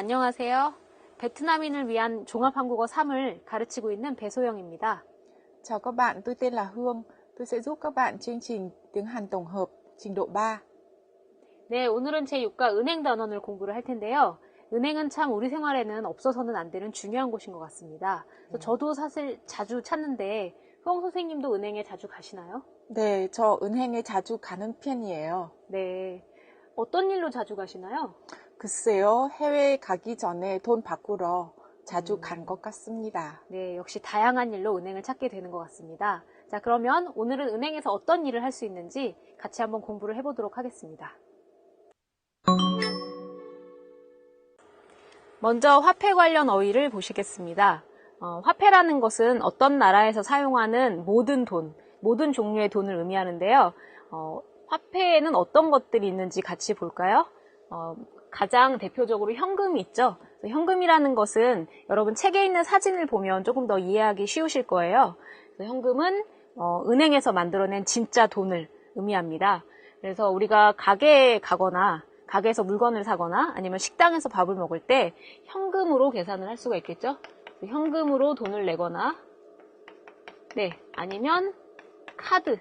안녕하세요. 베트남인을 위한 종합한국어 3을 가르치고 있는 배소영입니다. Chào các bạn, tôi tên là Hương. Tôi sẽ giúp các bạn chương trình tiếng Hàn tổng hợp trình độ 3. 네, 오늘은 제6과 은행 단원을 공부를 할 텐데요. 은행은 참 우리 생활에는 없어서는 안 되는 중요한 곳인 것 같습니다. 그래서 저도 사실 자주 찾는데 효영 선생님도 은행에 자주 가시나요? 네, 저 은행에 자주 가는 편이에요. 네, 어떤 일로 자주 가시나요? 글쎄요, 해외에 가기 전에 돈 바꾸러 자주 간 것 같습니다. 네, 역시 다양한 일로 은행을 찾게 되는 것 같습니다. 자, 그러면 오늘은 은행에서 어떤 일을 할 수 있는지 같이 한번 공부를 해보도록 하겠습니다. 먼저 화폐 관련 어휘를 보시겠습니다. 화폐라는 것은 어떤 나라에서 사용하는 모든 돈, 모든 종류의 돈을 의미하는데요. 화폐에는 어떤 것들이 있는지 같이 볼까요? 가장 대표적으로 현금이 있죠. 현금이라는 것은 여러분 책에 있는 사진을 보면 조금 더 이해하기 쉬우실 거예요. 현금은 은행에서 만들어낸 진짜 돈을 의미합니다. 그래서 우리가 가게에 가거나 가게에서 물건을 사거나 아니면 식당에서 밥을 먹을 때 현금으로 계산을 할 수가 있겠죠. 현금으로 돈을 내거나 아니면 카드,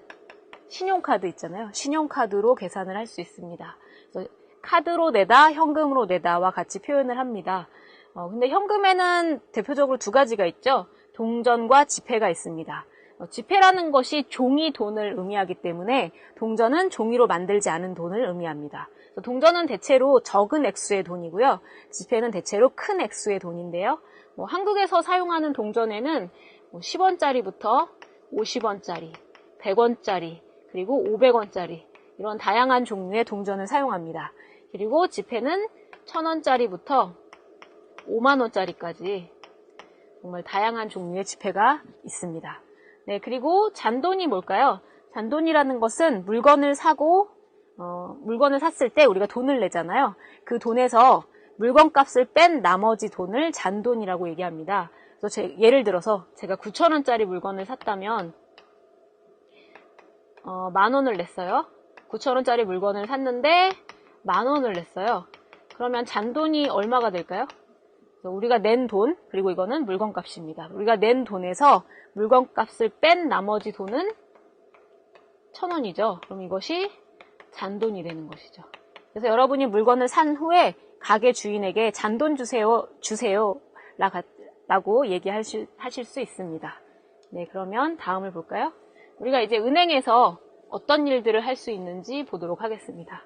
신용카드 있잖아요. 신용카드로 계산을 할 수 있습니다. 그래서 카드로 내다, 현금으로 내다와 같이 표현을 합니다. 근데 현금에는 대표적으로 두 가지가 있죠. 동전과 지폐가 있습니다. 지폐라는 것이 종이 돈을 의미하기 때문에 동전은 종이로 만들지 않은 돈을 의미합니다. 동전은 대체로 적은 액수의 돈이고요. 지폐는 대체로 큰 액수의 돈인데요. 한국에서 사용하는 동전에는 10원짜리부터 50원짜리, 100원짜리, 그리고 500원짜리 이런 다양한 종류의 동전을 사용합니다. 그리고 지폐는 1000원짜리부터 5만원짜리까지 정말 다양한 종류의 지폐가 있습니다. 네, 그리고 잔돈이 뭘까요? 잔돈이라는 것은 물건을 사고 물건을 샀을 때 우리가 돈을 내잖아요. 그 돈에서 물건값을 뺀 나머지 돈을 잔돈이라고 얘기합니다. 그래서 예를 들어서 제가 9,000원짜리 물건을 샀다면 10,000원을 냈어요. 9,000원짜리 물건을 샀는데 10,000원을 냈어요. 그러면 잔돈이 얼마가 될까요? 우리가 낸 돈, 그리고 이거는 물건값입니다. 우리가 낸 돈에서 물건값을 뺀 나머지 돈은 1,000원이죠. 그럼 이것이 잔돈이 되는 것이죠. 그래서 여러분이 물건을 산 후에 가게 주인에게 잔돈 주세요 라고 얘기하실 수 있습니다. 네, 그러면 다음을 볼까요? 우리가 이제 은행에서 어떤 일들을 할 수 있는지 보도록 하겠습니다.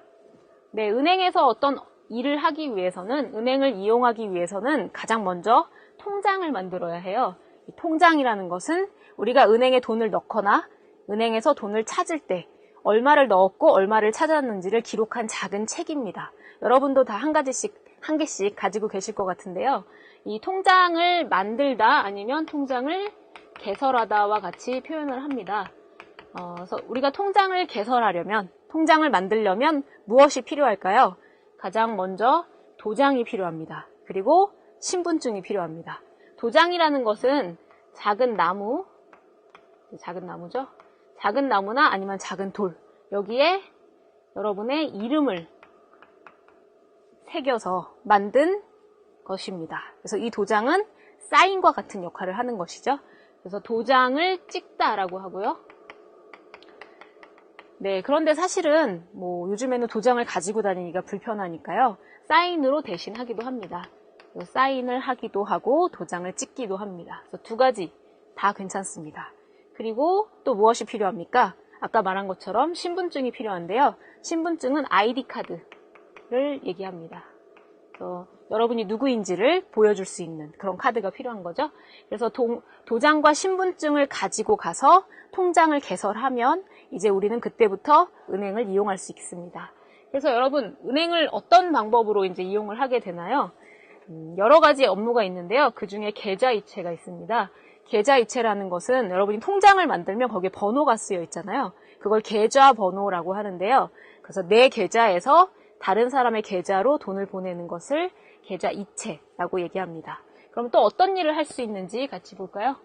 네, 은행에서 어떤 일을 하기 위해서는, 은행을 이용하기 위해서는 가장 먼저 통장을 만들어야 해요. 이 통장이라는 것은 우리가 은행에 돈을 넣거나 은행에서 돈을 찾을 때 얼마를 넣었고 얼마를 찾았는지를 기록한 작은 책입니다. 여러분도 다 한 개씩 가지고 계실 것 같은데요. 이 통장을 만들다 아니면 통장을 개설하다와 같이 표현을 합니다. 그래서 우리가 통장을 개설하려면, 통장을 만들려면 무엇이 필요할까요? 가장 먼저 도장이 필요합니다. 그리고 신분증이 필요합니다. 도장이라는 것은 작은 나무죠? 작은 나무나 아니면 작은 돌, 여기에 여러분의 이름을 새겨서 만든 것입니다. 그래서 이 도장은 사인과 같은 역할을 하는 것이죠. 그래서 도장을 찍다라고 하고요. 네, 그런데 사실은 요즘에는 도장을 가지고 다니기가 불편하니까요. 사인으로 대신 하기도 합니다. 사인을 하기도 하고 도장을 찍기도 합니다. 그래서 두 가지 다 괜찮습니다. 그리고 또 무엇이 필요합니까? 아까 말한 것처럼 신분증이 필요한데요. 신분증은 아이디 카드를 얘기합니다. 그래서 여러분이 누구인지를 보여줄 수 있는 그런 카드가 필요한 거죠. 그래서 도장과 신분증을 가지고 가서 통장을 개설하면 이제 우리는 그때부터 은행을 이용할 수 있습니다. 그래서 여러분, 은행을 어떤 방법으로 이제 이용을 하게 되나요? 여러 가지 업무가 있는데요. 그 중에 계좌이체가 있습니다. 계좌이체라는 것은 여러분이 통장을 만들면 거기에 번호가 쓰여 있잖아요. 그걸 계좌번호라고 하는데요. 그래서 내 계좌에서 다른 사람의 계좌로 돈을 보내는 것을 계좌이체라고 얘기합니다. 그럼 또 어떤 일을 할 수 있는지 같이 볼까요?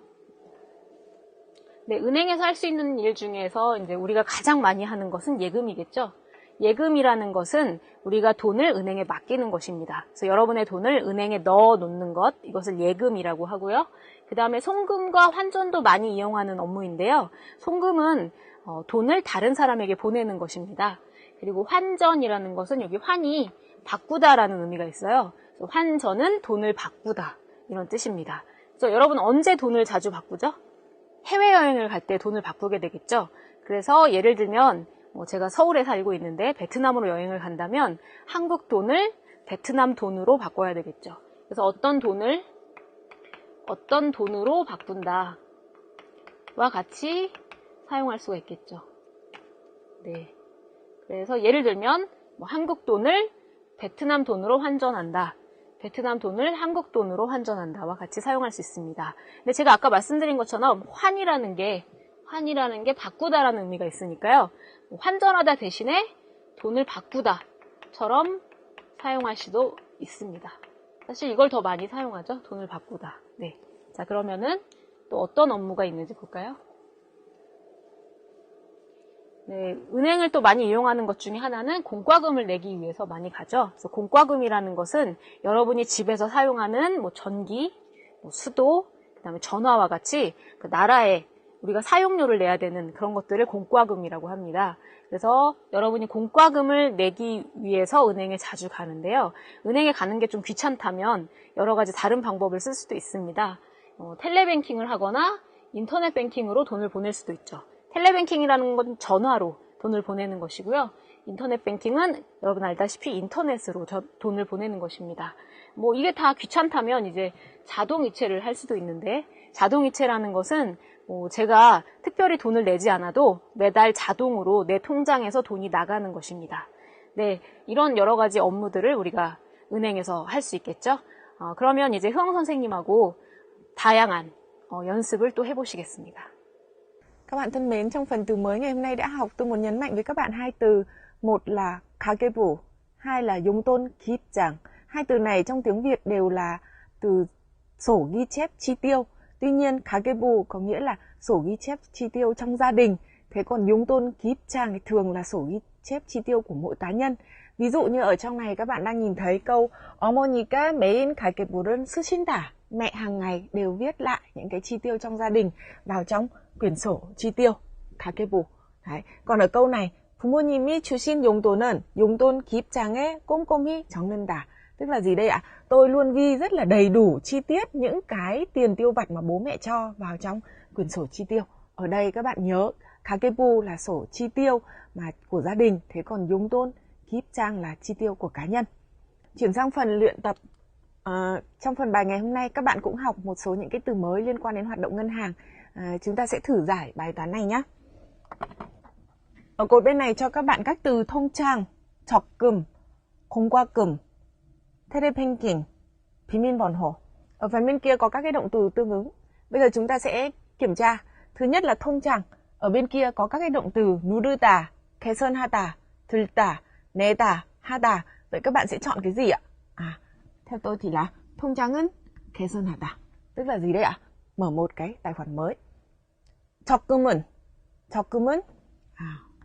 네, 은행에서 할 수 있는 일 중에서 이제 우리가 가장 많이 하는 것은 예금이겠죠. 예금이라는 것은 우리가 돈을 은행에 맡기는 것입니다. 그래서 여러분의 돈을 은행에 넣어 놓는 것, 이것을 예금이라고 하고요. 그 다음에 송금과 환전도 많이 이용하는 업무인데요. 송금은 돈을 다른 사람에게 보내는 것입니다. 그리고 환전이라는 것은 여기 환이 바꾸다라는 의미가 있어요. 그래서 환전은 돈을 바꾸다 이런 뜻입니다. 그래서 여러분 언제 돈을 자주 바꾸죠? 해외여행을 갈 때 돈을 바꾸게 되겠죠. 그래서 예를 들면 제가 서울에 살고 있는데 베트남으로 여행을 간다면 한국 돈을 베트남 돈으로 바꿔야 되겠죠. 그래서 어떤 돈으로 바꾼다와 같이 사용할 수가 있겠죠. 네. 그래서 예를 들면 한국 돈을 베트남 돈으로 환전한다. 베트남 돈을 한국 돈으로 환전한다와 같이 사용할 수 있습니다. 근데 제가 아까 말씀드린 것처럼 환이라는 게 바꾸다라는 의미가 있으니까요. 환전하다 대신에 돈을 바꾸다처럼 사용할 수도 있습니다. 사실 이걸 더 많이 사용하죠. 돈을 바꾸다. 네. 자, 그러면은 또 어떤 업무가 있는지 볼까요? 네, 은행을 또 많이 이용하는 것 중에 하나는 공과금을 내기 위해서 많이 가죠. 그래서 공과금이라는 것은 여러분이 집에서 사용하는 전기, 수도, 그다음에 전화와 같이 그 나라에 우리가 사용료를 내야 되는 그런 것들을 공과금이라고 합니다. 그래서 여러분이 공과금을 내기 위해서 은행에 자주 가는데요. 은행에 가는 게 좀 귀찮다면 여러 가지 다른 방법을 쓸 수도 있습니다. 텔레뱅킹을 하거나 인터넷 뱅킹으로 돈을 보낼 수도 있죠. 텔레뱅킹이라는 건 전화로 돈을 보내는 것이고요. 인터넷 뱅킹은 여러분 알다시피 인터넷으로 돈을 보내는 것입니다. 이게 다 귀찮다면 이제 자동이체를 할 수도 있는데, 자동이체라는 것은 제가 특별히 돈을 내지 않아도 매달 자동으로 내 통장에서 돈이 나가는 것입니다. 네, 이런 여러 가지 업무들을 우리가 은행에서 할 수 있겠죠. 그러면 이제 흐엉 선생님하고 다양한 연습을 또 해보시겠습니다. Các bạn thân mến, trong phần từ mới ngày hôm nay đã học, tôi muốn nhấn mạnh với các bạn hai từ. Một là 가계부, hai là 용돈 기입장. Hai từ này trong tiếng Việt đều là từ sổ ghi chép chi tiêu. Tuy nhiên, 가계부 có nghĩa là sổ ghi chép chi tiêu trong gia đình. Thế còn 용돈 기입장 thì thường là sổ ghi chép chi tiêu của mỗi cá nhân. Ví dụ như ở trong này các bạn đang nhìn thấy câu 어머니가 매일 가계부를 쓰신다. Mẹ hàng ngày đều viết lại những cái chi tiêu trong gia đình vào trong quyển sổ chi tiêu, 가계부. Đấy. Còn ở câu này, 부모님이 주신 용돈은 용돈 기입장에 꼼꼼히 적는다. Tức là gì đây ạ? Tôi luôn ghi rất là đầy đủ chi tiết những cái tiền tiêu vặt mà bố mẹ cho vào trong quyển sổ chi tiêu. Ở đây các bạn nhớ, 가계부 là sổ chi tiêu mà của gia đình, thế còn 용돈 기입장 là chi tiêu của cá nhân. Chuyển sang phần luyện tập. Trong phần bài ngày hôm nay các bạn cũng học một số những cái từ mới liên quan đến hoạt động ngân hàng. Chúng ta sẽ thử giải bài toán này nhé. Ở cột bên này cho các bạn các từ 통장, 적금, 공과금, 텔레뱅킹, 비밀번호. Ở phần bên kia có các cái động từ tương ứng. Bây giờ chúng ta sẽ kiểm tra. Thứ nhất là 통장. Ở bên kia có các cái động từ 누르다, 개선하다, 들다, 내다, 하다. Vậy các bạn sẽ chọn cái gì ạ? Theo tôi thì là 통장은 개선하다. Tức là gì đây ạ? Mở một cái tài khoản mới. 적금은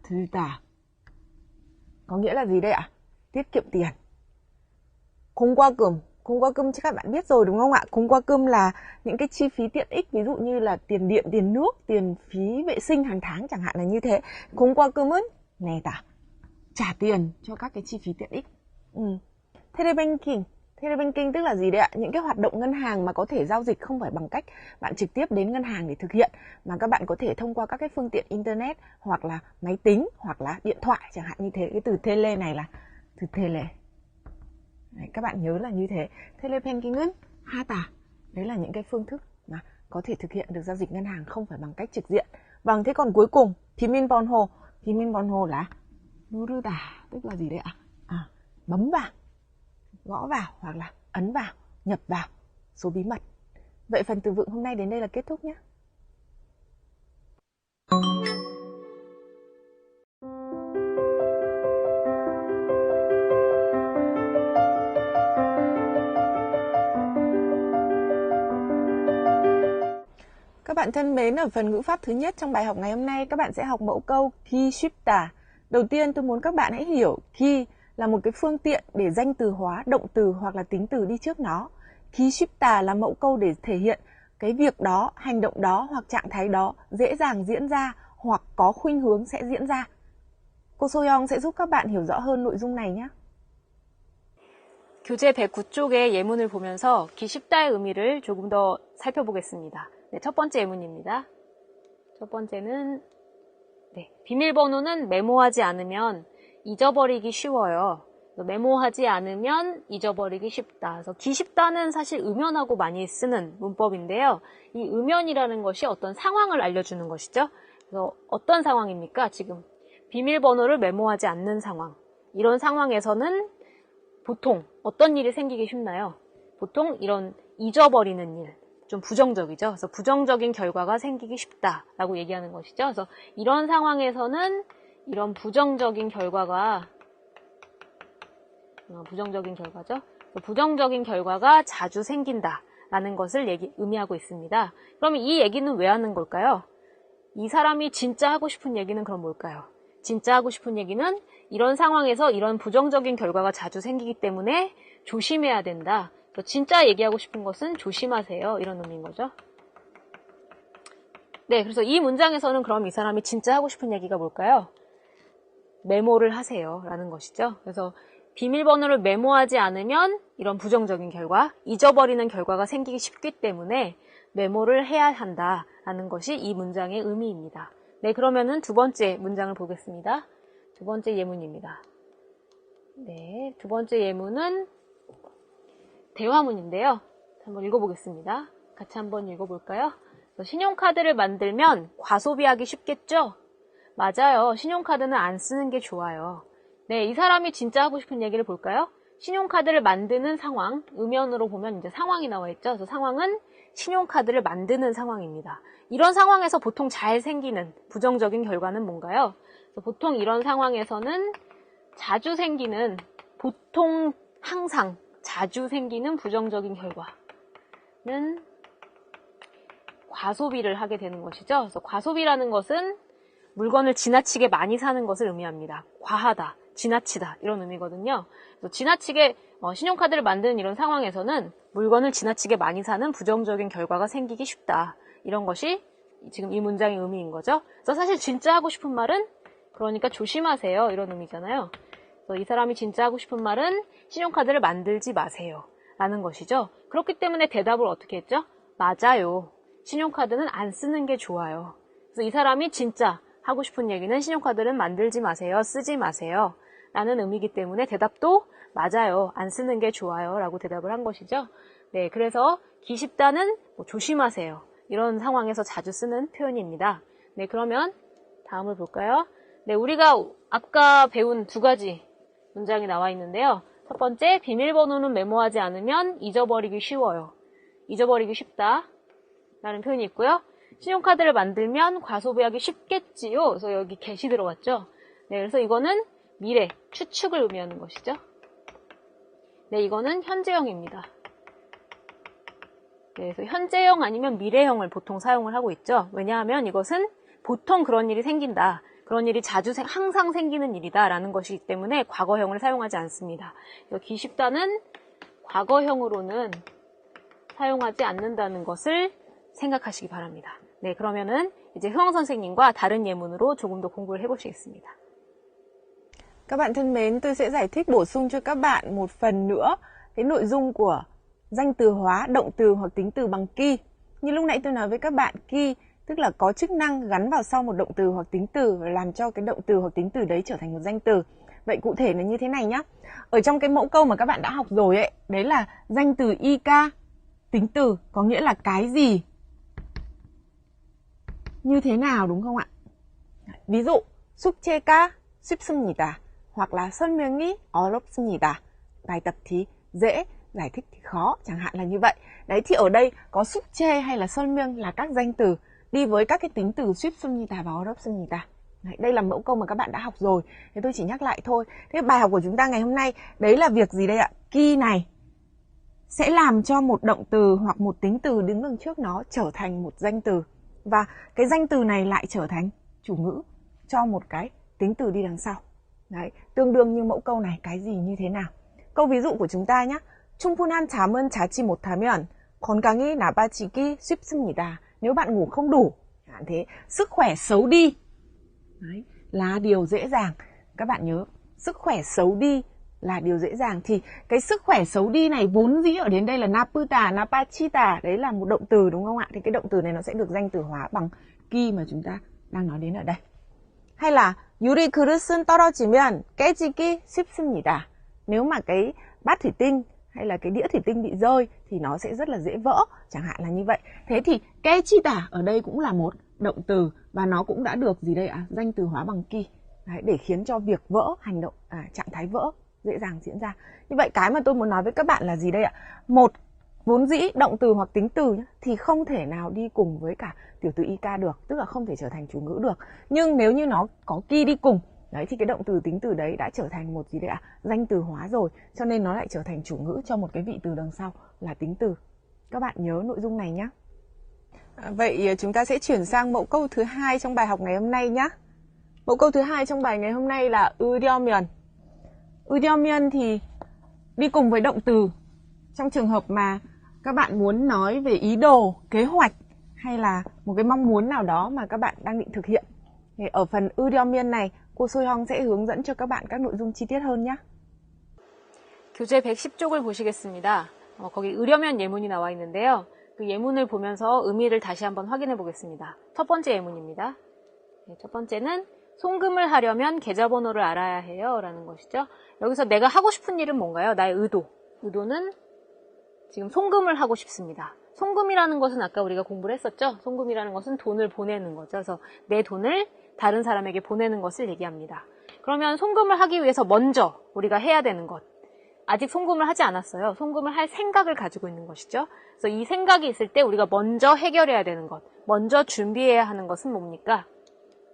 들다. Có nghĩa là gì đây ạ? Tiết kiệm tiền. 공과금 thì các bạn biết rồi đúng không ạ? 공과금 là những cái chi phí tiện ích, ví dụ như là tiền điện, tiền nước, tiền phí vệ sinh hàng tháng chẳng hạn là như thế. 공과금은 내다. Trả tiền cho các cái chi phí tiện ích. Telebanking tức là gì đấy ạ? Những cái hoạt động ngân hàng mà có thể giao dịch không phải bằng cách bạn trực tiếp đến ngân hàng để thực hiện, mà các bạn có thể thông qua các cái phương tiện internet hoặc là máy tính hoặc là điện thoại chẳng hạn như thế. Cái từ tele này là từ tele. Đấy, các bạn nhớ là như thế. Telebanking은 하다. Đấy là những cái phương thức mà có thể thực hiện được giao dịch ngân hàng không phải bằng cách trực diện. Vâng, thế còn cuối cùng 비밀번호 là 누르다, tức là gì đấy ạ? Bấm vào, gõ vào hoặc là ấn vào, nhập vào số bí mật. Vậy phần từ vựng hôm nay đến đây là kết thúc nhé. Các bạn thân mến, ở phần ngữ pháp thứ nhất trong bài học ngày hôm nay các bạn sẽ học mẫu câu ghi 쉽다. Đầu tiên tôi muốn các bạn hãy hiểu ki là một cái phương tiện để danh từ hóa động từ hoặc là tính từ đi trước nó. Ki 쉽다 là mẫu câu để thể hiện cái việc đó, hành động đó hoặc trạng thái đó dễ dàng diễn ra hoặc có khuynh hướng sẽ diễn ra. Cô Soyoung sẽ giúp các bạn hiểu rõ hơn nội dung này nhé. 교재 109쪽의 예문을 보면서 기 쉽다의 의미를 조금 더 살펴보겠습니다. 네, 첫 번째 예문입니다. 첫 번째는 비밀번호는 메모하지 않으면 잊어버리기 쉬워요. 메모하지 않으면 잊어버리기 쉽다. 그래서 기 쉽다는 사실 음연하고 많이 쓰는 문법인데요. 이 음연이라는 것이 어떤 상황을 알려주는 것이죠. 그래서 어떤 상황입니까? 지금 비밀번호를 메모하지 않는 상황. 이런 상황에서는 보통 어떤 일이 생기기 쉽나요? 보통 이런 잊어버리는 일, 좀 부정적이죠. 그래서 부정적인 결과가 생기기 쉽다라고 얘기하는 것이죠. 그래서 이런 상황에서는 이런 부정적인 결과가 부정적인 결과죠. 부정적인 결과가 자주 생긴다라는 것을 의미하고 있습니다. 그러면 이 얘기는 왜 하는 걸까요? 이 사람이 진짜 하고 싶은 얘기는 그럼 뭘까요? 진짜 하고 싶은 얘기는 이런 상황에서 이런 부정적인 결과가 자주 생기기 때문에 조심해야 된다. 진짜 얘기하고 싶은 것은 조심하세요. 이런 의미인 거죠. 네, 그래서 이 문장에서는 그럼 이 사람이 진짜 하고 싶은 얘기가 뭘까요? 메모를 하세요. 라는 것이죠. 그래서 비밀번호를 메모하지 않으면 이런 부정적인 결과, 잊어버리는 결과가 생기기 쉽기 때문에 메모를 해야 한다라는 것이 이 문장의 의미입니다. 네, 그러면은 두 번째 문장을 보겠습니다. 두 번째 예문입니다. 네, 두 번째 예문은 대화문인데요. 한번 읽어보겠습니다. 같이 한번 읽어볼까요? 신용카드를 만들면 과소비하기 쉽겠죠? 맞아요. 신용카드는 안 쓰는 게 좋아요. 네, 이 사람이 진짜 하고 싶은 얘기를 볼까요? 신용카드를 만드는 상황, 음연으로 보면 이제 상황이 나와 있죠. 그래서 상황은 신용카드를 만드는 상황입니다. 이런 상황에서 보통 잘 생기는 부정적인 결과는 뭔가요? 보통 이런 상황에서는 자주 생기는, 보통 항상 자주 생기는 부정적인 결과는 과소비를 하게 되는 것이죠. 그래서 과소비라는 것은 물건을 지나치게 많이 사는 것을 의미합니다. 과하다, 지나치다 이런 의미거든요. 그래서 지나치게 신용카드를 만드는 이런 상황에서는 물건을 지나치게 많이 사는 부정적인 결과가 생기기 쉽다. 이런 것이 지금 이 문장의 의미인 거죠. 그래서 사실 진짜 하고 싶은 말은 그러니까 조심하세요. 이런 의미잖아요. 그래서 이 사람이 진짜 하고 싶은 말은 신용카드를 만들지 마세요. 라는 것이죠. 그렇기 때문에 대답을 어떻게 했죠? 맞아요. 신용카드는 안 쓰는 게 좋아요. 그래서 이 사람이 진짜 하고 싶은 얘기는 신용카드는 만들지 마세요. 쓰지 마세요. 라는 의미이기 때문에 대답도 맞아요. 안 쓰는 게 좋아요. 라고 대답을 한 것이죠. 네, 그래서 기쉽다는 조심하세요. 이런 상황에서 자주 쓰는 표현입니다. 네, 그러면 다음을 볼까요? 네, 우리가 아까 배운 두 가지 문장이 나와 있는데요. 첫 번째, 비밀번호는 메모하지 않으면 잊어버리기 쉬워요. 잊어버리기 쉽다. 라는 표현이 있고요. 신용카드를 만들면 과소비하기 쉽겠지요. 그래서 여기 get이 들어왔죠. 네, 그래서 이거는 미래, 추측을 의미하는 것이죠. 네, 이거는 현재형입니다. 네, 그래서 현재형 아니면 미래형을 보통 사용을 하고 있죠. 왜냐하면 이것은 보통 그런 일이 생긴다. 그런 일이 항상 생기는 일이다 라는 것이기 때문에 과거형을 사용하지 않습니다. 기쉽다는 과거형으로는 사용하지 않는다는 것을 생각하시기 바랍니다. 네, 그러면은 이제 Hương 선생님과 다른 예문으로 조금 더 공부를 해보시겠습니다. Các bạn thân mến, tôi sẽ giải thích bổ sung cho các bạn một phần nữa cái nội dung của danh từ hóa động từ hoặc tính từ bằng ki. Như lúc nãy tôi nói với các bạn, ki tức là có chức năng gắn vào sau một động từ hoặc tính từ và làm cho cái động từ hoặc tính từ đấy trở thành một danh từ. Vậy cụ thể là như thế này nhé. Ở trong cái mẫu câu mà các bạn đã học rồi ấy, đấy là danh từ ik, tính từ có nghĩa là cái gì, như thế nào, đúng không ạ? Ví dụ 숙제가 쉽습니다 hoặc là 설명이 어렵습니다. Bài tập thì dễ, giải thích thì khó, chẳng hạn là như vậy. Đấy, thì ở đây có 숙제 hay là 설명 là các danh từ đi với các cái tính từ 쉽습니다 và 어렵습니다. Đấy, đây là mẫu câu mà các bạn đã học rồi. Thế tôi chỉ nhắc lại thôi. Thế bài học của chúng ta ngày hôm nay đấy là việc gì đây ạ? Ki này sẽ làm cho một động từ hoặc một tính từ đứng đằng trước nó trở thành một danh từ. Và cái danh từ này lại trở thành chủ ngữ cho một cái tính từ đi đằng sau. Đấy, tương đương như mẫu câu này cái gì như thế nào. Câu ví dụ của chúng ta nhé. 충분한 잠은 자지 못하면 건강이 나빠지기 쉽습니다. Nếu bạn ngủ không đủ, thế sức khỏe xấu đi. Đấy, là điều dễ dàng. Các bạn nhớ, sức khỏe xấu đi là điều dễ dàng. Thì cái sức khỏe xấu đi này vốn dĩ ở đến đây là naputa, napachita. Đấy là một động từ đúng không ạ? Thì cái động từ này nó sẽ được danh từ hóa bằng ki mà chúng ta đang nói đến ở đây. Hay là 유리 그릇은 떨어지면 깨지기 쉽습니다. Nếu mà cái bát thủy tinh hay là cái đĩa thủy tinh bị rơi thì nó sẽ rất là dễ vỡ, chẳng hạn là như vậy. Thế thì 깨지다 ở đây cũng là một động từ và nó cũng đã được gì đây ạ? Danh từ hóa bằng ki. Đấy, để khiến cho việc vỡ, hành động, trạng thái vỡ dễ dàng diễn ra. Như vậy cái mà tôi muốn nói với các bạn là gì đây ạ? Một vốn dĩ động từ hoặc tính từ thì không thể nào đi cùng với cả tiểu từ IK được, tức là không thể trở thành chủ ngữ được. Nhưng nếu như nó có ki đi cùng, đấy thì cái động từ tính từ đấy đã trở thành một gì đấy ạ? Danh từ hóa rồi, cho nên nó lại trở thành chủ ngữ cho một cái vị từ đằng sau là tính từ. Các bạn nhớ nội dung này nhé. Vậy chúng ta sẽ chuyển sang mẫu câu thứ hai trong bài học ngày hôm nay nhé. Mẫu câu thứ hai trong bài ngày hôm nay là 으려면. 으려면 thì đi cùng với động từ trong trường hợp mà các bạn muốn nói về ý đồ, kế hoạch hay là một cái mong muốn nào đó mà các bạn đang định thực hiện. Thì ở phần 으려면 này, cô Soyoung sẽ hướng dẫn cho các bạn các nội dung chi tiết hơn nhé. 교재 110쪽을 보시겠습니다. 거기 으려면 예문이 나와 있는데요. 그 예문을 보면서 의미를 다시 한번 확인해 보겠습니다. 첫 번째 예문입니다. 첫 번째는 송금을 하려면 계좌번호를 알아야 해요 라는 것이죠. 여기서 내가 하고 싶은 일은 뭔가요? 나의 의도. 의도는 지금 송금을 하고 싶습니다. 송금이라는 것은 아까 우리가 공부를 했었죠. 송금이라는 것은 돈을 보내는 거죠. 그래서 내 돈을 다른 사람에게 보내는 것을 얘기합니다. 그러면 송금을 하기 위해서 먼저 우리가 해야 되는 것. 아직 송금을 하지 않았어요. 송금을 할 생각을 가지고 있는 것이죠. 그래서 이 생각이 있을 때 우리가 먼저 해결해야 되는 것, 먼저 준비해야 하는 것은 뭡니까?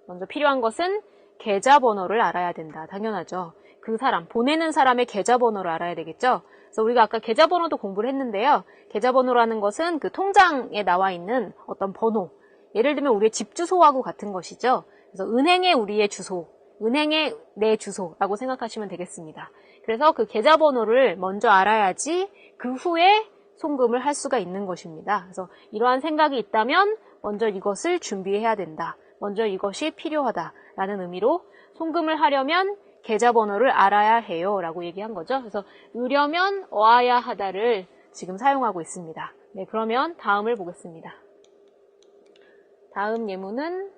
먼저 필요한 것은 계좌번호를 알아야 된다. 당연하죠. 그 사람, 보내는 사람의 계좌번호를 알아야 되겠죠. 그래서 우리가 아까 계좌번호도 공부를 했는데요. 계좌번호라는 것은 그 통장에 나와 있는 어떤 번호, 예를 들면 우리의 집 주소하고 같은 것이죠. 그래서 은행의 우리의 주소, 은행의 내 주소라고 생각하시면 되겠습니다. 그래서 그 계좌번호를 먼저 알아야지 그 후에 송금을 할 수가 있는 것입니다. 그래서 이러한 생각이 있다면 먼저 이것을 준비해야 된다. 먼저 이것이 필요하다라는 의미로 송금을 하려면 계좌번호를 알아야 해요 라고 얘기한 거죠. 그래서 으려면 어아야 하다를 지금 사용하고 있습니다. 네, 그러면 다음을 보겠습니다. 다음 예문은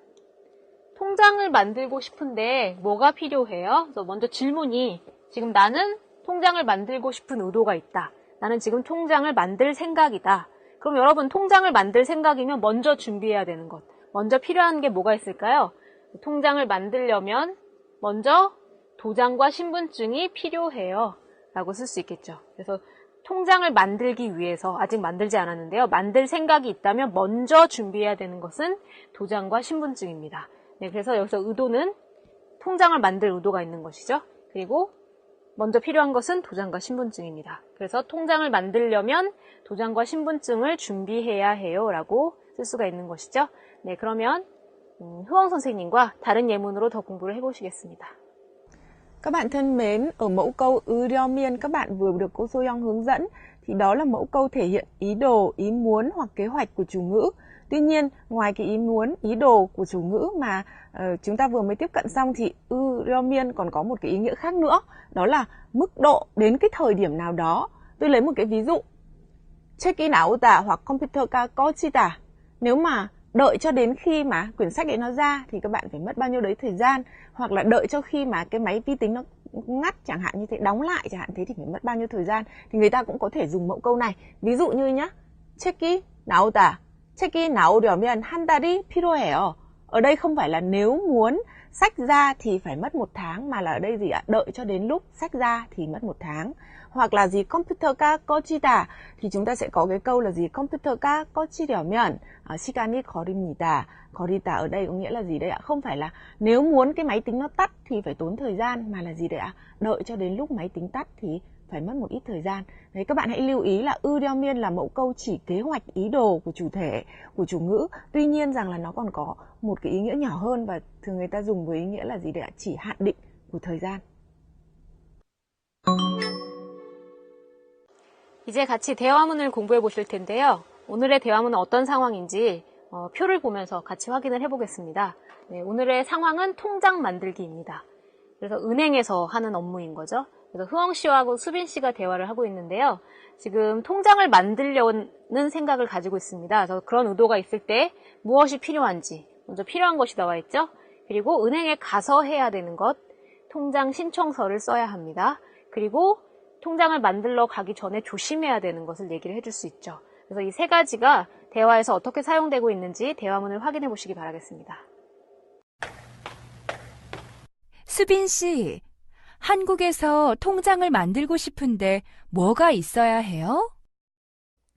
통장을 만들고 싶은데 뭐가 필요해요? 그래서 먼저 질문이 지금 나는 통장을 만들고 싶은 의도가 있다. 나는 지금 통장을 만들 생각이다. 그럼 여러분 통장을 만들 생각이면 먼저 준비해야 되는 것. 먼저 필요한 게 뭐가 있을까요? 통장을 만들려면 먼저 도장과 신분증이 필요해요 라고 쓸 수 있겠죠. 그래서 통장을 만들기 위해서 아직 만들지 않았는데요. 만들 생각이 있다면 먼저 준비해야 되는 것은 도장과 신분증입니다. 네, 그래서 여기서 의도는 통장을 만들 의도가 있는 것이죠. 그리고 먼저 필요한 것은 도장과 신분증입니다. 그래서 통장을 만들려면 도장과 신분증을 준비해야 해요 라고 쓸 수가 있는 것이죠. 네, 그러면 흐엉 선생님과 다른 예문으로 더 공부를 해보시겠습니다. Các bạn thân mến, ở mẫu câu 으려면 các bạn vừa được cô Soyoung hướng dẫn thì đó là mẫu câu thể hiện ý đồ, ý muốn hoặc kế hoạch của chủ ngữ. Tuy nhiên, ngoài cái ý muốn, ý đồ của chủ ngữ mà chúng ta vừa mới tiếp cận xong thì 으려면 còn có một cái ý nghĩa khác nữa, đó là mức độ đến cái thời điểm nào đó. Tôi lấy một cái ví dụ. 책이 나오다 hoặc 컴퓨터가 꺼지다. Nếu mà đợi cho đến khi mà quyển sách ấy nó ra thì các bạn phải mất bao nhiêu đấy thời gian, hoặc là đợi cho khi mà cái máy vi tính nó ngắt chẳng hạn như thế, đóng lại chẳng hạn thế thì phải mất bao nhiêu thời gian, thì người ta cũng có thể dùng mẫu câu này. Ví dụ như nhá, 책이 나오다. 책이 나오려면 한 달이 필요해요. Ở đây không phải là nếu muốn sách ra thì phải mất 1 tháng, mà là ở đây gì ạ? Đợi cho đến lúc sách ra thì mất 1 tháng. Hoặc là gì? 컴퓨터가 꺼지다. Thì chúng ta sẽ có cái câu là gì? 컴퓨터가 꺼지려면 시간이 걸립니다. 걸리다 ở đây có nghĩa là gì đây ạ? Không phải là nếu muốn cái máy tính nó tắt thì phải tốn thời gian, mà là gì đây ạ? Đợi cho đến lúc máy tính tắt thì phải mất một ít thời gian. Đấy, các bạn hãy lưu ý là ưu là mẫu câu chỉ kế hoạch ý đồ của chủ thể, của chủ ngữ. Tuy nhiên rằng là nó còn có một cái ý nghĩa nhỏ hơn và thường người ta dùng với ý nghĩa là gì để chỉ hạn định của thời gian. 이제 같이 대화문을 공부해 보실 텐데요. 오늘의 대화문은 어떤 상황인지 표를 보면서 같이 확인을 해보겠습니다. 네, 오늘의 상황은 통장 만들기입니다. 그래서 은행에서 하는 업무인 거죠. 그래서 흐엉 씨하고 수빈 씨가 대화를 하고 있는데요. 지금 통장을 만들려는 생각을 가지고 있습니다. 그래서 그런 의도가 있을 때 무엇이 필요한지 먼저 필요한 것이 나와 있죠. 그리고 은행에 가서 해야 되는 것, 통장 신청서를 써야 합니다. 그리고 통장을 만들러 가기 전에 조심해야 되는 것을 얘기를 해줄 수 있죠. 그래서 이 세 가지가 대화에서 어떻게 사용되고 있는지 대화문을 확인해 보시기 바라겠습니다. 수빈 씨, 한국에서 통장을 만들고 싶은데 뭐가 있어야 해요?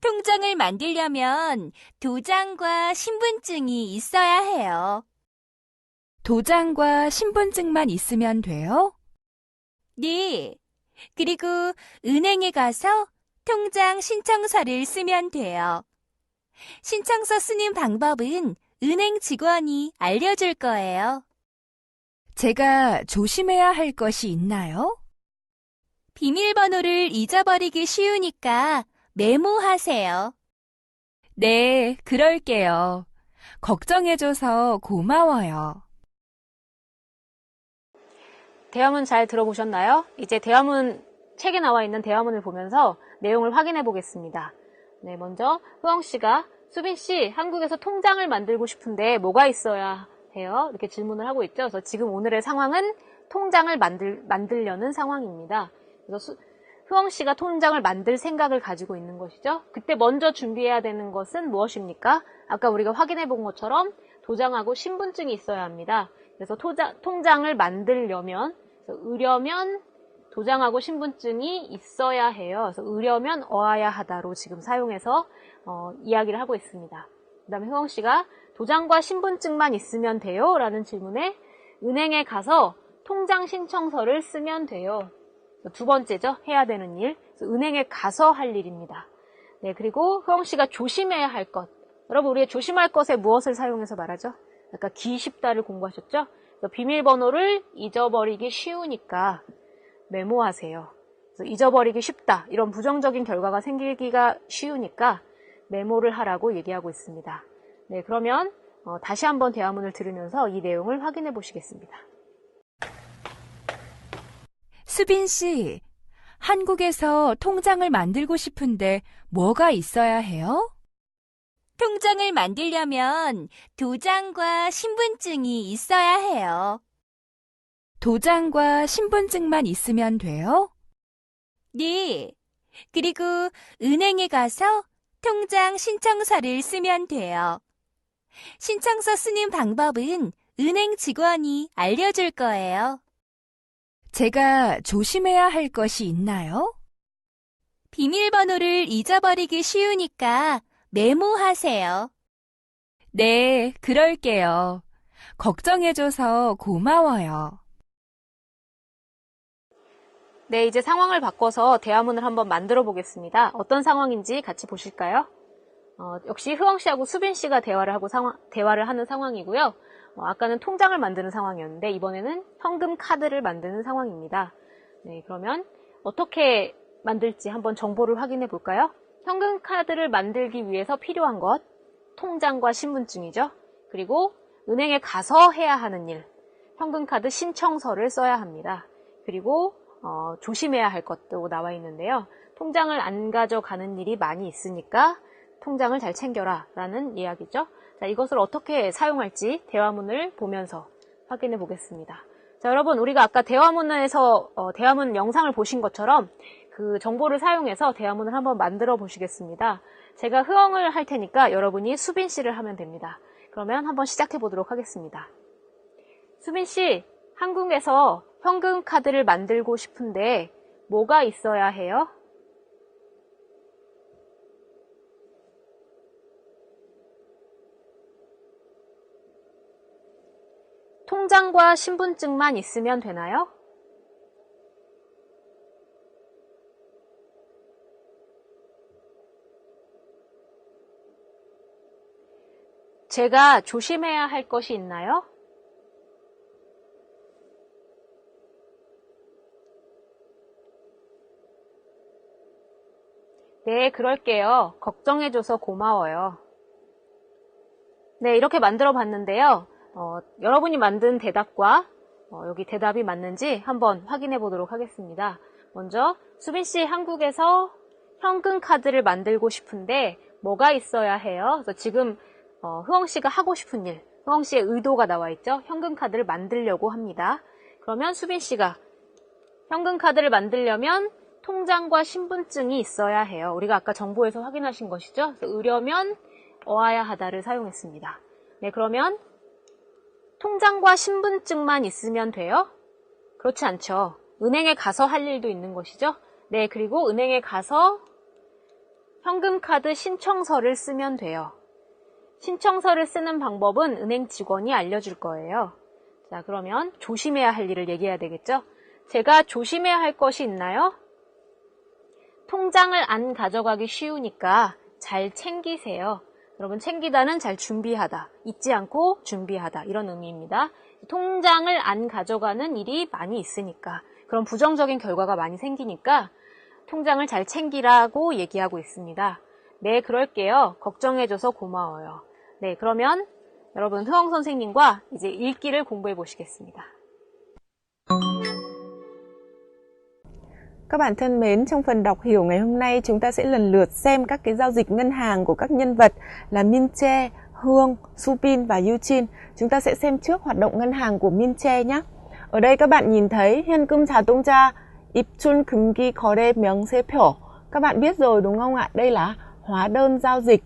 통장을 만들려면 도장과 신분증이 있어야 해요. 도장과 신분증만 있으면 돼요? 네. 그리고 은행에 가서 통장 신청서를 쓰면 돼요. 신청서 쓰는 방법은 은행 직원이 알려줄 거예요. 제가 조심해야 할 것이 있나요? 비밀번호를 잊어버리기 쉬우니까 메모하세요. 네, 그럴게요. 걱정해줘서 고마워요. 대화문 잘 들어보셨나요? 이제 대화문, 책에 나와 있는 대화문을 보면서 내용을 확인해 보겠습니다. 네, 먼저 흐엉 씨가 수빈 씨, 한국에서 통장을 만들고 싶은데 뭐가 있어야 해요? 이렇게 질문을 하고 있죠. 그래서 지금 오늘의 상황은 통장을 만들려는 상황입니다. 그래서 흐엉 씨가 통장을 만들 생각을 가지고 있는 것이죠. 그때 먼저 준비해야 되는 것은 무엇입니까? 아까 우리가 확인해 본 것처럼 도장하고 신분증이 있어야 합니다. 그래서 통장을 만들려면, 으려면 도장하고 신분증이 있어야 해요. 그래서 으려면 어아야 하다로 지금 사용해서 이야기를 하고 있습니다. 그 다음에 흐엉 씨가 도장과 신분증만 있으면 돼요? 라는 질문에 은행에 가서 통장 신청서를 쓰면 돼요. 두 번째죠. 해야 되는 일. 그래서 은행에 가서 할 일입니다. 네, 그리고 흐엉 씨가 조심해야 할 것. 여러분, 우리가 조심할 것에 무엇을 사용해서 말하죠? 아까 기 쉽다를 공부하셨죠? 비밀번호를 잊어버리기 쉬우니까 메모하세요. 그래서 잊어버리기 쉽다. 이런 부정적인 결과가 생기기가 쉬우니까 메모를 하라고 얘기하고 있습니다. 네, 그러면 다시 한번 대화문을 들으면서 이 내용을 확인해 보시겠습니다. 수빈 씨, 한국에서 통장을 만들고 싶은데 뭐가 있어야 해요? 통장을 만들려면 도장과 신분증이 있어야 해요. 도장과 신분증만 있으면 돼요? 네. 그리고 은행에 가서 통장 신청서를 쓰면 돼요. 신청서 쓰는 방법은 은행 직원이 알려줄 거예요. 제가 조심해야 할 것이 있나요? 비밀번호를 잊어버리기 쉬우니까 메모하세요. 네, 그럴게요. 걱정해줘서 고마워요. 네, 이제 상황을 바꿔서 대화문을 한번 만들어 보겠습니다. 어떤 상황인지 같이 보실까요? 역시 흐엉 씨하고 수빈 씨가 대화를 하는 상황이고요. 아까는 통장을 만드는 상황이었는데 이번에는 현금 카드를 만드는 상황입니다. 네, 그러면 어떻게 만들지 한번 정보를 확인해 볼까요? 현금 카드를 만들기 위해서 필요한 것, 통장과 신분증이죠. 그리고 은행에 가서 해야 하는 일, 현금 카드 신청서를 써야 합니다. 그리고 조심해야 할 것도 나와 있는데요. 통장을 안 가져가는 일이 많이 있으니까 통장을 잘 챙겨라 라는 이야기죠. 자, 이것을 어떻게 사용할지 대화문을 보면서 확인해 보겠습니다. 자, 여러분, 우리가 아까 대화문에서 대화문 영상을 보신 것처럼 그 정보를 사용해서 대화문을 한번 만들어 보시겠습니다. 제가 흐엉을 할 테니까 여러분이 수빈 씨를 하면 됩니다. 그러면 한번 시작해 보도록 하겠습니다. 수빈 씨, 한국에서 현금 카드를 만들고 싶은데 뭐가 있어야 해요? 통장과 신분증만 있으면 되나요? 제가 조심해야 할 것이 있나요? 네, 그럴게요. 걱정해줘서 고마워요. 네, 이렇게 만들어 봤는데요. 여러분이 만든 대답과 여기 대답이 맞는지 한번 확인해 보도록 하겠습니다. 먼저 수빈 씨, 한국에서 현금 카드를 만들고 싶은데 뭐가 있어야 해요? 그래서 지금 흐엉 씨가 하고 싶은 일, 흐엉 씨의 의도가 나와 있죠. 현금 카드를 만들려고 합니다. 그러면 수빈 씨가 현금 카드를 만들려면 통장과 신분증이 있어야 해요. 우리가 아까 정보에서 확인하신 것이죠. 그래서 으려면 어아야 하다를 사용했습니다. 네, 그러면 통장과 신분증만 있으면 돼요? 그렇지 않죠. 은행에 가서 할 일도 있는 것이죠. 네, 그리고 은행에 가서 현금카드 신청서를 쓰면 돼요. 신청서를 쓰는 방법은 은행 직원이 알려줄 거예요. 자, 그러면 조심해야 할 일을 얘기해야 되겠죠? 제가 조심해야 할 것이 있나요? 통장을 안 가져가기 쉬우니까 잘 챙기세요. 여러분, 챙기다는 잘 준비하다, 잊지 않고 준비하다, 이런 의미입니다. 통장을 안 가져가는 일이 많이 있으니까, 그런 부정적인 결과가 많이 생기니까 통장을 잘 챙기라고 얘기하고 있습니다. 네, 그럴게요. 걱정해줘서 고마워요. 네, 그러면 여러분, 흐엉 선생님과 이제 읽기를 공부해 보시겠습니다. Các bạn thân mến, trong phần đọc hiểu ngày hôm nay chúng ta sẽ lần lượt xem các cái giao dịch ngân hàng của các nhân vật là Min Che, Hương, Supin và Yuchin. Chúng ta sẽ xem trước hoạt động ngân hàng của Min Che nhé. Ở đây các bạn nhìn thấy 현금 자동차 입출 금기 거래 명세표. Các bạn biết rồi đúng không ạ? Đây là hóa đơn giao dịch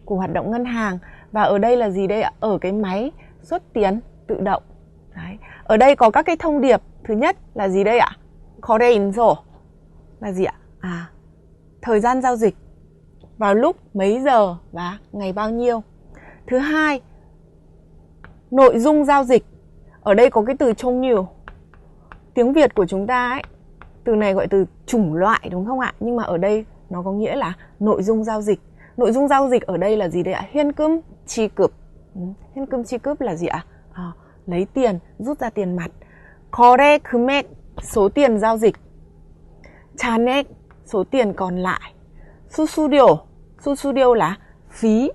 của hoạt động ngân hàng. Và ở đây là gì đây ạ? Ở cái máy xuất tiền tự động. Đấy. Ở đây có các cái thông điệp. Thứ nhất là gì đây ạ? 거래인소 là gì ạ? Thời gian giao dịch vào lúc mấy giờ và ngày bao nhiêu. Thứ hai, nội dung giao dịch. Ở đây có cái từ trông nhiều. Tiếng Việt của chúng ta ấy, từ này gọi từ chủng loại đúng không ạ? Nhưng mà ở đây nó có nghĩa là nội dung giao dịch. Nội dung giao dịch ở đây là gì đây ạ? 현금 지급. 현금 지급 là gì ạ? Lấy tiền, rút ra tiền mặt. 거래 금액, số tiền giao dịch. 잔액, số tiền còn lại. 수수료 là phí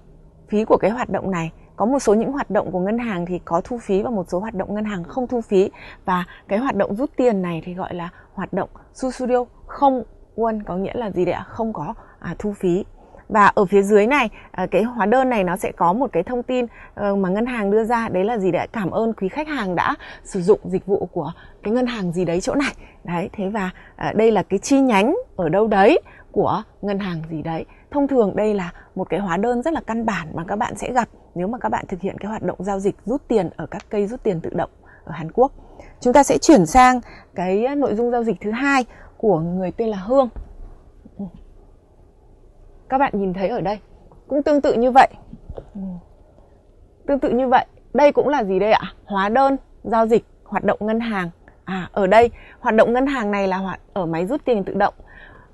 của cái hoạt động này. Có một số những hoạt động của ngân hàng thì có thu phí và một số hoạt động ngân hàng không thu phí. Và cái hoạt động rút tiền này thì gọi là hoạt động 수수료 không won, có nghĩa là gì đấy ạ? Không có thu phí. Và ở phía dưới này, cái hóa đơn này nó sẽ có một cái thông tin mà ngân hàng đưa ra. Đấy là gì đấy? Cảm ơn quý khách hàng đã sử dụng dịch vụ của cái ngân hàng gì đấy chỗ này. Đấy, thế và đây là cái chi nhánh ở đâu đấy của ngân hàng gì đấy. Thông thường đây là một cái hóa đơn rất là căn bản mà các bạn sẽ gặp nếu mà các bạn thực hiện cái hoạt động giao dịch rút tiền ở các cây rút tiền tự động ở Hàn Quốc. Chúng ta sẽ chuyển sang cái nội dung giao dịch thứ hai của người tên là Hương. Các bạn nhìn thấy ở đây cũng tương tự như vậy. Tương tự như vậy. Đây cũng là gì đây ạ? Hóa đơn giao dịch hoạt động ngân hàng. Ở đây hoạt động ngân hàng này là ở máy rút tiền tự động.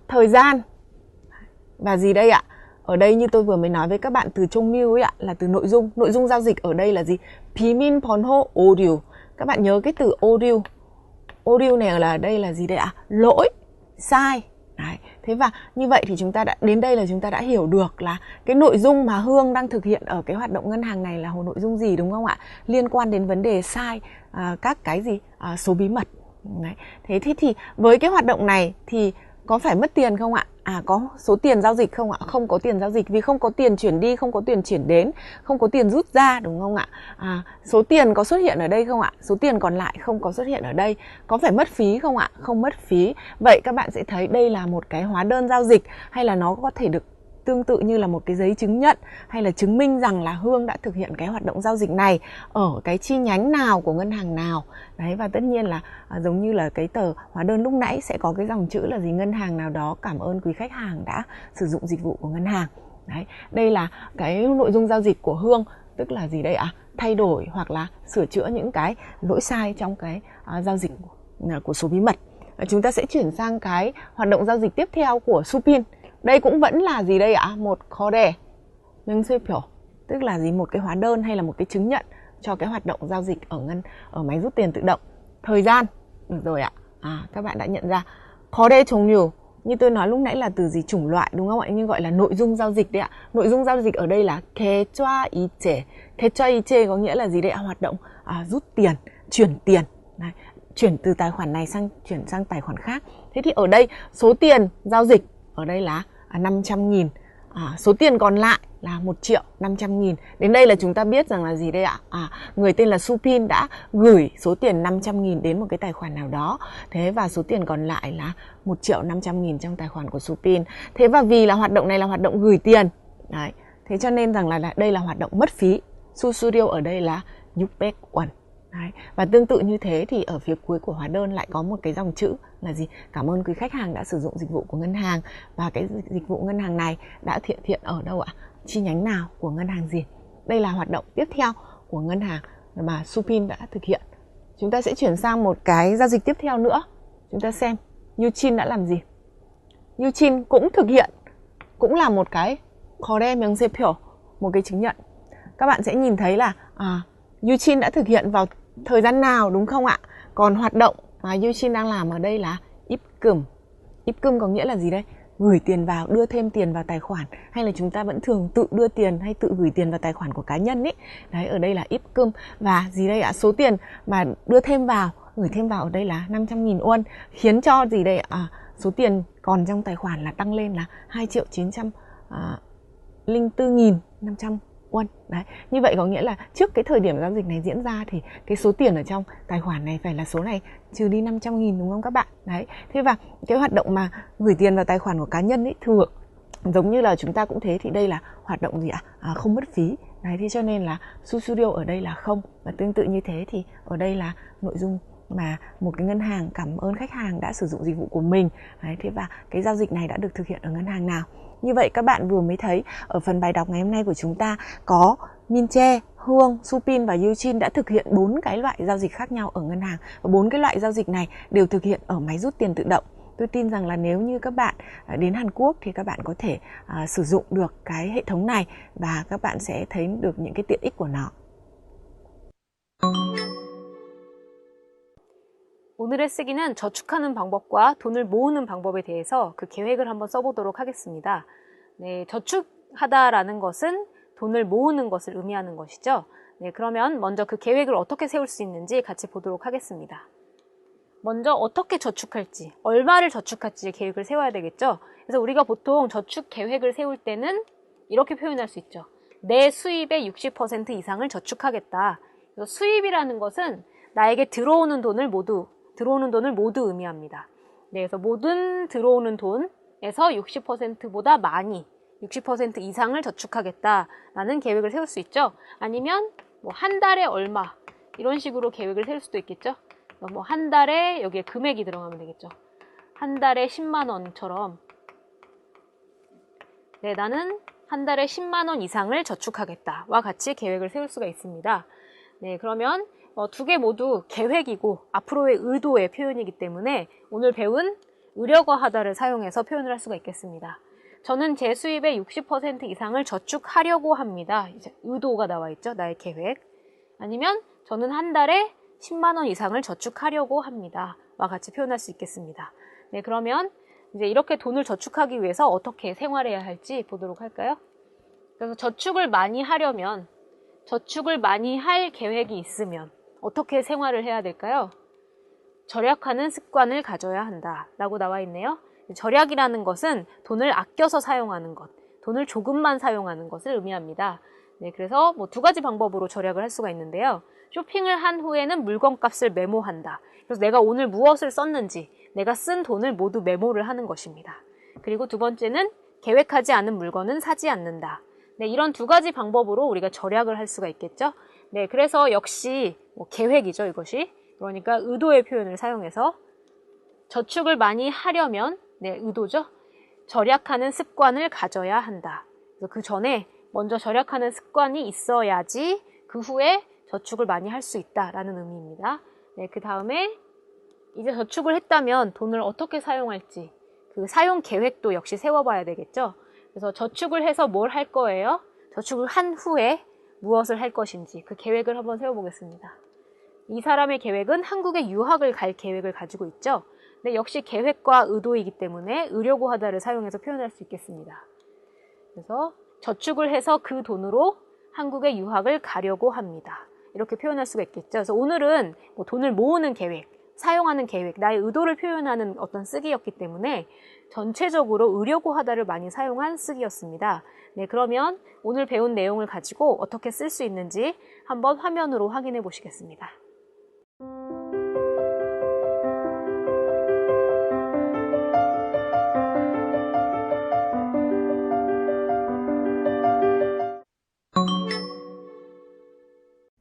Thời gian và gì đây ạ? Ở đây như tôi vừa mới nói với các bạn, từ trông mưu ấy ạ, là từ nội dung. Nội dung giao dịch ở đây là gì? 비밀 번호 오류. Các bạn nhớ cái từ 오류. O류 này là đây là gì đây ạ? Lỗi, sai. Đấy. Thế và như vậy thì chúng ta đã đến đây là chúng ta đã hiểu được là cái nội dung mà Hương đang thực hiện ở cái hoạt động ngân hàng này là nội dung gì, đúng không ạ? Liên quan đến vấn đề sai các cái gì? Số bí mật. Đấy. Thế thì với cái hoạt động này thì có phải mất tiền không ạ? Có số tiền giao dịch không ạ? Không có tiền giao dịch vì không có tiền chuyển đi, không có tiền chuyển đến, không có tiền rút ra, đúng không ạ? Số tiền có xuất hiện ở đây không ạ? Số tiền còn lại không có xuất hiện ở đây. Có phải mất phí không ạ? Không mất phí. Vậy các bạn sẽ thấy đây là một cái hóa đơn giao dịch, hay là nó có thể được tương tự như là một cái giấy chứng nhận hay là chứng minh rằng là Hương đã thực hiện cái hoạt động giao dịch này ở cái chi nhánh nào của ngân hàng nào. Đấy, và tất nhiên là giống như là cái tờ hóa đơn lúc nãy sẽ có cái dòng chữ là gì? Ngân hàng nào đó cảm ơn quý khách hàng đã sử dụng dịch vụ của ngân hàng. Đấy, đây là cái nội dung giao dịch của Hương, tức là gì đây ạ? Thay đổi hoặc là sửa chữa những cái lỗi sai trong cái giao dịch của số bí mật. Chúng ta sẽ chuyển sang cái hoạt động giao dịch tiếp theo của Supin. Đây cũng vẫn là gì đây ạ? Một 거래 명세표. tức là gì, một cái hóa đơn hay là một cái chứng nhận cho cái hoạt động giao dịch ở máy rút tiền tự động. Thời gian, được rồi ạ. Các bạn đã nhận ra. 거래 종류, như tôi nói lúc nãy là từ gì, chủng loại đúng không ạ? Nhưng gọi là nội dung giao dịch đấy ạ. Nội dung giao dịch ở đây là 계좌 이체. 계좌 이체 có nghĩa là gì đấy ạ? Hoạt động rút tiền, chuyển tiền. Đấy, chuyển từ tài khoản này chuyển sang tài khoản khác. Thế thì ở đây số tiền giao dịch ở đây là 500.000. Số tiền còn lại là 1.500.000. Đến đây là chúng ta biết rằng là gì đây ạ? Người tên là Supin đã gửi số tiền 500.000 đến một cái tài khoản nào đó. Thế và số tiền còn lại là 1.500.000 trong tài khoản của Supin. Thế và vì là hoạt động này là hoạt động gửi tiền. Đấy. Thế cho nên rằng là đây là hoạt động mất phí. 수수료 ở đây là 600won. Đấy. Và tương tự như thế thì ở phía cuối của hóa đơn lại có một cái dòng chữ là gì? Cảm ơn quý khách hàng đã sử dụng dịch vụ của ngân hàng. Và cái dịch vụ ngân hàng này đã thực hiện ở đâu ạ? Chi nhánh nào của ngân hàng gì? Đây là hoạt động tiếp theo của ngân hàng mà Supin đã thực hiện. Chúng ta sẽ chuyển sang một cái giao dịch tiếp theo nữa. Chúng ta xem Yuchin đã làm gì. Yuchin cũng thực hiện, cũng là một cái 거래 명세표, một cái chứng nhận. Các bạn sẽ nhìn thấy là Yuchin đã thực hiện vào thời gian nào đúng không ạ? Còn hoạt động mà Yuchin đang làm ở đây là 입금. 입금 có nghĩa là gì đây? Gửi tiền vào, đưa thêm tiền vào tài khoản, hay là chúng ta vẫn thường tự đưa tiền hay tự gửi tiền vào tài khoản của cá nhân ấy. Đấy, ở đây là 입금. Và gì đây ạ? Số tiền mà đưa thêm vào, gửi thêm vào ở đây là 500.000 won, khiến cho gì đây ạ? Số tiền còn trong tài khoản là tăng lên là 2.904.500 won. Đấy, như vậy có nghĩa là trước cái thời điểm giao dịch này diễn ra thì cái số tiền ở trong tài khoản này phải là số này trừ đi 500.000 đúng không các bạn? Đấy, thế và cái hoạt động mà gửi tiền vào tài khoản của cá nhân ấy thường giống như là chúng ta cũng thế thì đây là hoạt động gì ạ? Không mất phí. Đấy, thế cho nên là 수수료 ở đây là không. Và tương tự như thế thì ở đây là nội dung mà một cái ngân hàng cảm ơn khách hàng đã sử dụng dịch vụ của mình. Đấy, thế và cái giao dịch này đã được thực hiện ở ngân hàng nào? Như vậy các bạn vừa mới thấy ở phần bài đọc ngày hôm nay của chúng ta có Minche, Hương, Supin và Yuchin đã thực hiện 4 cái loại giao dịch khác nhau ở ngân hàng. Và 4 cái loại giao dịch này đều thực hiện ở máy rút tiền tự động. Tôi tin rằng là nếu như các bạn đến Hàn Quốc thì các bạn có thể sử dụng được cái hệ thống này và các bạn sẽ thấy được những cái tiện ích của nó. 오늘의 쓰기는 저축하는 방법과 돈을 모으는 방법에 대해서 그 계획을 한번 써보도록 하겠습니다. 네, 저축하다라는 것은 돈을 모으는 것을 의미하는 것이죠. 네, 그러면 먼저 그 계획을 어떻게 세울 수 있는지 같이 보도록 하겠습니다. 먼저 어떻게 저축할지, 얼마를 저축할지 계획을 세워야 되겠죠. 그래서 우리가 보통 저축 계획을 세울 때는 이렇게 표현할 수 있죠. 내 수입의 60% 이상을 저축하겠다. 그래서 수입이라는 것은 나에게 들어오는 돈을 모두 의미합니다. 네, 그래서 모든 들어오는 돈에서 60%보다 많이, 60% 이상을 저축하겠다라는 계획을 세울 수 있죠. 아니면 뭐 한 달에 얼마 이런 식으로 계획을 세울 수도 있겠죠. 뭐 한 달에 여기에 금액이 들어가면 되겠죠. 한 달에 10만 원처럼 네, 나는 한 달에 10만 원 이상을 저축하겠다와 같이 계획을 세울 수가 있습니다. 네, 그러면 두 개 모두 계획이고 앞으로의 의도의 표현이기 때문에 오늘 배운 의려고 하다를 사용해서 표현을 할 수가 있겠습니다. 저는 제 수입의 60% 이상을 저축하려고 합니다. 이제 의도가 나와 있죠. 나의 계획. 아니면 저는 한 달에 10만 원 이상을 저축하려고 합니다. 와 같이 표현할 수 있겠습니다. 네, 그러면 이제 이렇게 돈을 저축하기 위해서 어떻게 생활해야 할지 보도록 할까요? 그래서 저축을 많이 하려면, 저축을 많이 할 계획이 있으면 어떻게 생활을 해야 될까요? 절약하는 습관을 가져야 한다 라고 나와 있네요. 절약이라는 것은 돈을 아껴서 사용하는 것, 돈을 조금만 사용하는 것을 의미합니다. 네, 그래서 뭐 두 가지 방법으로 절약을 할 수가 있는데요. 쇼핑을 한 후에는 물건값을 메모한다. 그래서 내가 오늘 무엇을 썼는지, 내가 쓴 돈을 모두 메모를 하는 것입니다. 그리고 두 번째는 계획하지 않은 물건은 사지 않는다. 네, 이런 두 가지 방법으로 우리가 절약을 할 수가 있겠죠. 네, 그래서 역시 뭐 계획이죠, 이것이. 그러니까 의도의 표현을 사용해서 저축을 많이 하려면, 네, 의도죠. 절약하는 습관을 가져야 한다. 그래서 그 전에 먼저 절약하는 습관이 있어야지 그 후에 저축을 많이 할 수 있다라는 의미입니다. 네, 그 다음에 이제 저축을 했다면 돈을 어떻게 사용할지 그 사용 계획도 역시 세워봐야 되겠죠. 그래서 저축을 해서 뭘 할 거예요? 저축을 한 후에 무엇을 할 것인지 그 계획을 한번 세워보겠습니다. 이 사람의 계획은 한국에 유학을 갈 계획을 가지고 있죠. 근데 역시 계획과 의도이기 때문에 의려고 하다를 사용해서 표현할 수 있겠습니다. 그래서 저축을 해서 그 돈으로 한국에 유학을 가려고 합니다. 이렇게 표현할 수가 있겠죠. 그래서 오늘은 뭐 돈을 모으는 계획, 사용하는 계획, 나의 의도를 표현하는 어떤 쓰기였기 때문에 전체적으로 의려고 하다를 많이 사용한 쓰기였습니다. 네, 그러면 오늘 배운 내용을 가지고 어떻게 쓸 수 있는지 한번 화면으로 확인해 보시겠습니다.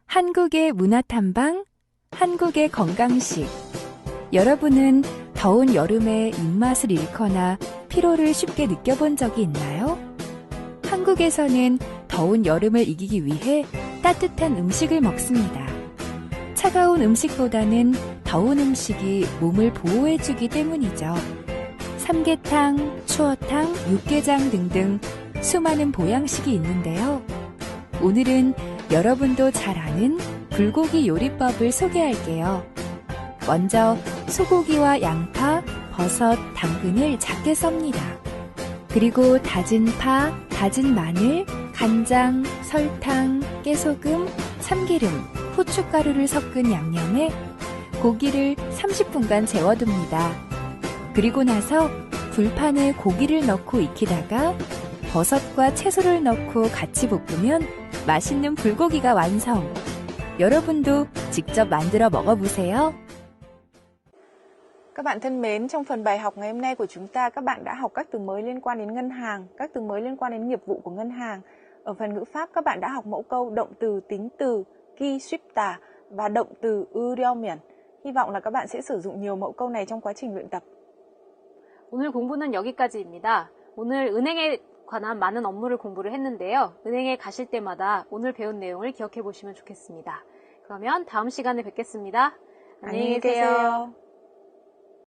한국의 문화탐방, 한국의 건강식. 여러분은 더운 여름에 입맛을 잃거나 피로를 쉽게 느껴본 적이 있나요? 한국에서는 더운 여름을 이기기 위해 따뜻한 음식을 먹습니다. 차가운 음식보다는 더운 음식이 몸을 보호해주기 때문이죠. 삼계탕, 추어탕, 육개장 등등 수많은 보양식이 있는데요. 오늘은 여러분도 잘 아는 불고기 요리법을 소개할게요. 먼저 소고기와 양파, 버섯, 당근을 작게 썹니다. 그리고 다진 파, 다진 마늘, 간장, 설탕, 깨소금, 참기름, 후춧가루를 섞은 양념에 고기를 30분간 재워둡니다. 그리고 나서 불판에 고기를 넣고 익히다가 버섯과 채소를 넣고 같이 볶으면 맛있는 불고기가 완성! 여러분도 직접 만들어 먹어보세요. Các bạn thân mến, trong phần bài học ngày hôm nay của chúng ta, các bạn đã học các từ mới liên quan đến ngân hàng, các từ mới liên quan đến nghiệp vụ của ngân hàng. Ở phần ngữ pháp, các bạn đã học mẫu câu động từ, tính từ, ki 쉽다 và động từ 으려면. Hy vọng là các bạn sẽ sử dụng nhiều mẫu câu này trong quá trình luyện tập. 오늘 공부는 여기까지입니다. 오늘 은행에 관한 많은 업무를 공부를 했는데요. 은행에 가실 때마다 오늘 배운 내용을 기억해 보시면 좋겠습니다. 그러면 다음 시간에 뵙겠습니다. 안녕히 계세요.